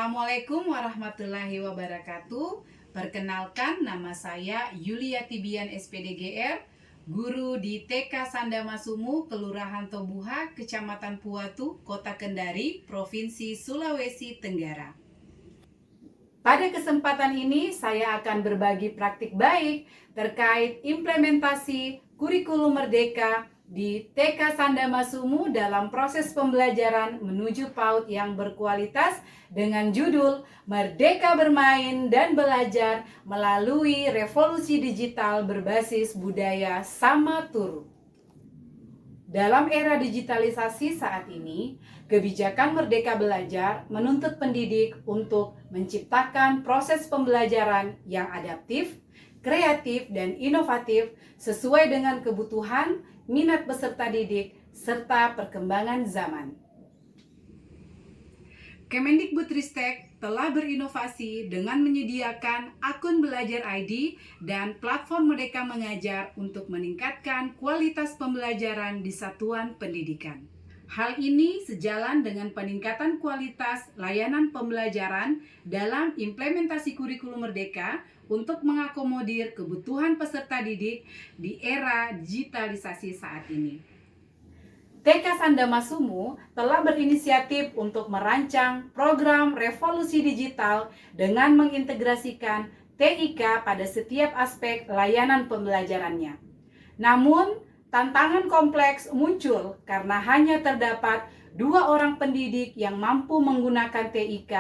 Assalamualaikum warahmatullahi wabarakatuh. Perkenalkan, nama saya Yulia Tibian SPDGR, guru di TK Sandamasumu, Kelurahan Tobuha, Kecamatan Puatu, Kota Kendari, Provinsi Sulawesi Tenggara. Pada kesempatan ini saya akan berbagi praktik baik terkait implementasi kurikulum merdeka di TK Sandamasumu dalam proses pembelajaran menuju PAUD yang berkualitas dengan judul Merdeka Bermain dan Belajar Melalui Revolusi Digital Berbasis Budaya Sama Turu. Dalam era digitalisasi saat ini, kebijakan Merdeka Belajar menuntut pendidik untuk menciptakan proses pembelajaran yang adaptif, kreatif, dan inovatif sesuai dengan kebutuhan, minat peserta didik, serta perkembangan zaman. Kemendikbudristek telah berinovasi dengan menyediakan akun Belajar ID dan platform Merdeka Mengajar untuk meningkatkan kualitas pembelajaran di satuan pendidikan. Hal ini sejalan dengan peningkatan kualitas layanan pembelajaran dalam implementasi kurikulum merdeka untuk mengakomodir kebutuhan peserta didik di era digitalisasi saat ini. TK Sandamasumu telah berinisiatif untuk merancang program revolusi digital dengan mengintegrasikan TIK pada setiap aspek layanan pembelajarannya. Namun, tantangan kompleks muncul karena hanya terdapat 2 orang pendidik yang mampu menggunakan TIK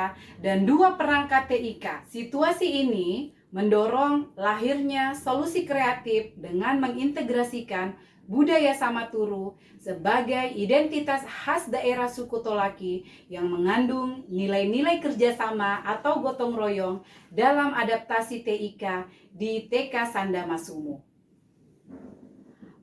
dan 2 perangkat TIK. Situasi ini mendorong lahirnya solusi kreatif dengan mengintegrasikan budaya Sama Turu sebagai identitas khas daerah suku Tolaki yang mengandung nilai-nilai kerjasama atau gotong royong dalam adaptasi TIK di TK Sandamasumu.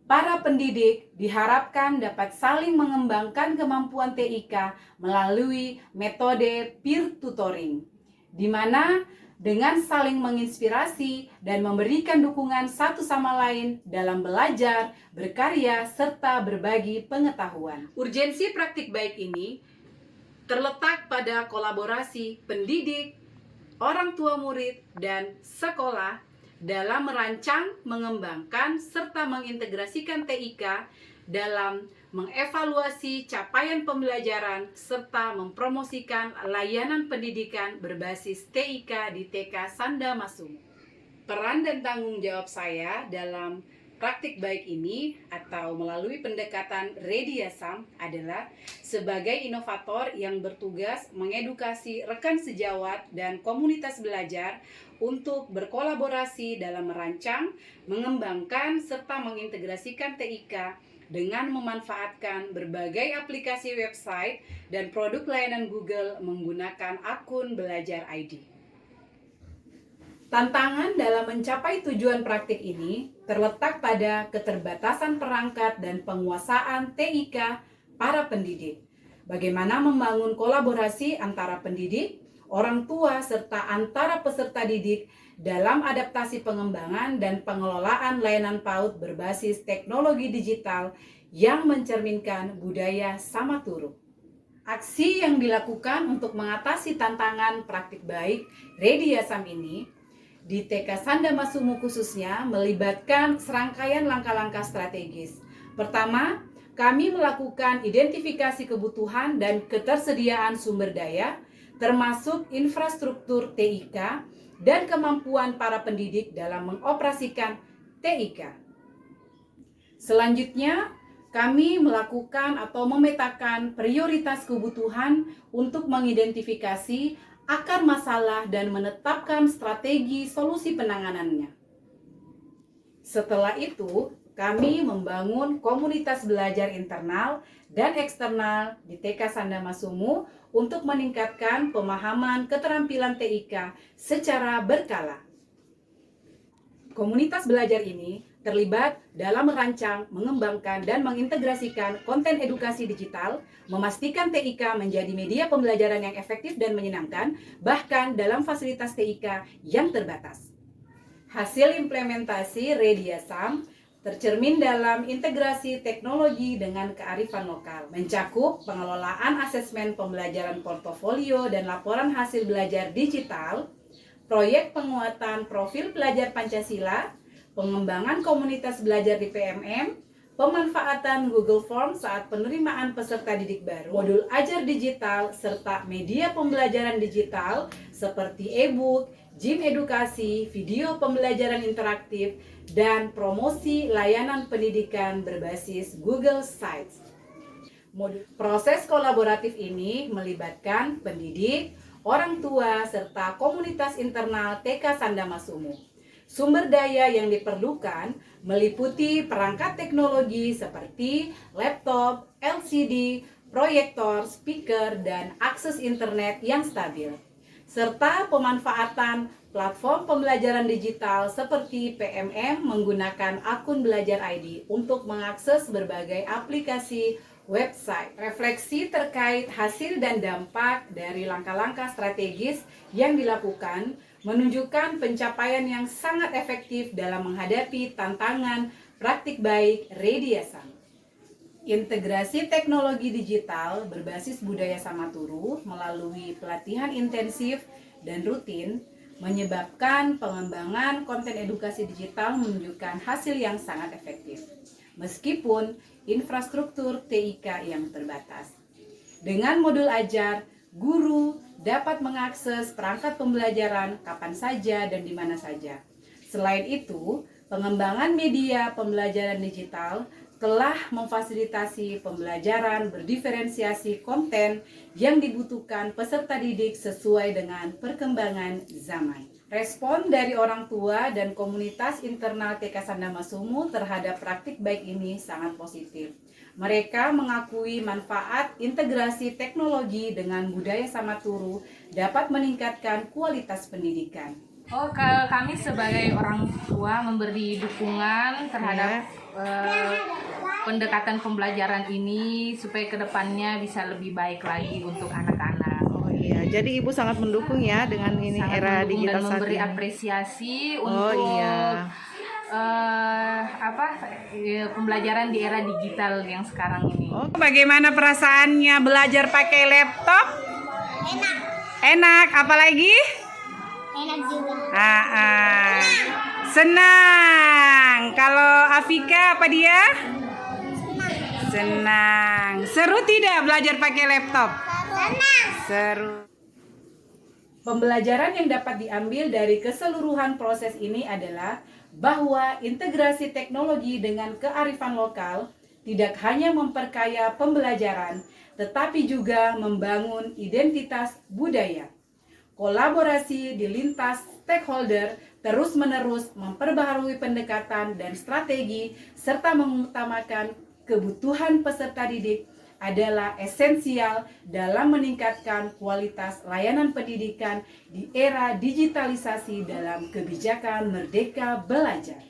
Para pendidik diharapkan dapat saling mengembangkan kemampuan TIK melalui metode peer tutoring, di mana dengan saling menginspirasi dan memberikan dukungan satu sama lain dalam belajar, berkarya, serta berbagi pengetahuan. Urgensi praktik baik ini terletak pada kolaborasi pendidik, orang tua murid, dan sekolah dalam merancang, mengembangkan, serta mengintegrasikan TIK dalam mengevaluasi capaian pembelajaran serta mempromosikan layanan pendidikan berbasis TIK di TK Sandamasumu. Peran dan tanggung jawab saya dalam praktik baik ini atau melalui pendekatan Rediasam adalah sebagai inovator yang bertugas mengedukasi rekan sejawat dan komunitas belajar untuk berkolaborasi dalam merancang, mengembangkan, serta mengintegrasikan TIK dengan memanfaatkan berbagai aplikasi website dan produk layanan Google menggunakan akun Belajar ID. Tantangan dalam mencapai tujuan praktik ini terletak pada keterbatasan perangkat dan penguasaan TIK para pendidik. Bagaimana membangun kolaborasi antara pendidik, orang tua, serta antara peserta didik dalam adaptasi pengembangan dan pengelolaan layanan PAUD berbasis teknologi digital yang mencerminkan budaya Sama Turu. Aksi yang dilakukan untuk mengatasi tantangan praktik baik Rediasam ini di TK Sandamasumu khususnya melibatkan serangkaian langkah-langkah strategis. Pertama, kami melakukan identifikasi kebutuhan dan ketersediaan sumber daya, termasuk infrastruktur TIK dan kemampuan para pendidik dalam mengoperasikan TIK. Selanjutnya, kami melakukan atau memetakan prioritas kebutuhan untuk mengidentifikasi akar masalah dan menetapkan strategi solusi penanganannya. Setelah itu, kami membangun komunitas belajar internal dan eksternal di TK Sandamasumu untuk meningkatkan pemahaman keterampilan TIK secara berkala. Komunitas belajar ini terlibat dalam merancang, mengembangkan, dan mengintegrasikan konten edukasi digital, memastikan TIK menjadi media pembelajaran yang efektif dan menyenangkan, bahkan dalam fasilitas TIK yang terbatas. Hasil implementasi Rediasam tercermin dalam integrasi teknologi dengan kearifan lokal, mencakup pengelolaan asesmen pembelajaran portofolio dan laporan hasil belajar digital, proyek penguatan profil pelajar Pancasila, pengembangan komunitas belajar di PMM, pemanfaatan Google Form saat penerimaan peserta didik baru, modul ajar digital, serta media pembelajaran digital seperti e-book, gym edukasi, video pembelajaran interaktif, dan promosi layanan pendidikan berbasis Google Sites. Proses kolaboratif ini melibatkan pendidik, orang tua, serta komunitas internal TK Sandamasumu. Sumber daya yang diperlukan meliputi perangkat teknologi seperti laptop, LCD, proyektor, speaker, dan akses internet yang stabil, serta pemanfaatan platform pembelajaran digital seperti PMM menggunakan akun Belajar ID untuk mengakses berbagai aplikasi website. Refleksi terkait hasil dan dampak dari langkah-langkah strategis yang dilakukan menunjukkan pencapaian yang sangat efektif dalam menghadapi tantangan praktik baik Rediasan. Integrasi teknologi digital berbasis budaya Samaturu melalui pelatihan intensif dan rutin menyebabkan pengembangan konten edukasi digital menunjukkan hasil yang sangat efektif, meskipun infrastruktur TIK yang terbatas. Dengan modul ajar, guru dapat mengakses perangkat pembelajaran kapan saja dan di mana saja. Selain itu, pengembangan media pembelajaran digital telah memfasilitasi pembelajaran berdiferensiasi konten yang dibutuhkan peserta didik sesuai dengan perkembangan zaman. Respon dari orang tua dan komunitas internal TK Sandamasumu terhadap praktik baik ini sangat positif. Mereka mengakui manfaat integrasi teknologi dengan budaya Samaturu dapat meningkatkan kualitas pendidikan. Kami sebagai orang tua memberi dukungan terhadap pendekatan pembelajaran ini supaya kedepannya bisa lebih baik lagi untuk anak-anak. Oh iya, jadi Ibu sangat mendukung ya dengan ini Sangat era mendukung digital dan saat memberi ini. apresiasi Oh untuk iya. pembelajaran di era digital yang sekarang ini. Oh, bagaimana perasaannya belajar pakai laptop? Enak, Enak, apalagi? enak juga. Senang. Kalau Afika apa dia? Senang. Seru tidak belajar pakai laptop? Senang. Seru. Pembelajaran yang dapat diambil dari keseluruhan proses ini adalah bahwa integrasi teknologi dengan kearifan lokal tidak hanya memperkaya pembelajaran, tetapi juga membangun identitas budaya. Kolaborasi di lintas stakeholder terus-menerus memperbaharui pendekatan dan strategi serta mengutamakan kebutuhan peserta didik adalah esensial dalam meningkatkan kualitas layanan pendidikan di era digitalisasi dalam kebijakan Merdeka Belajar.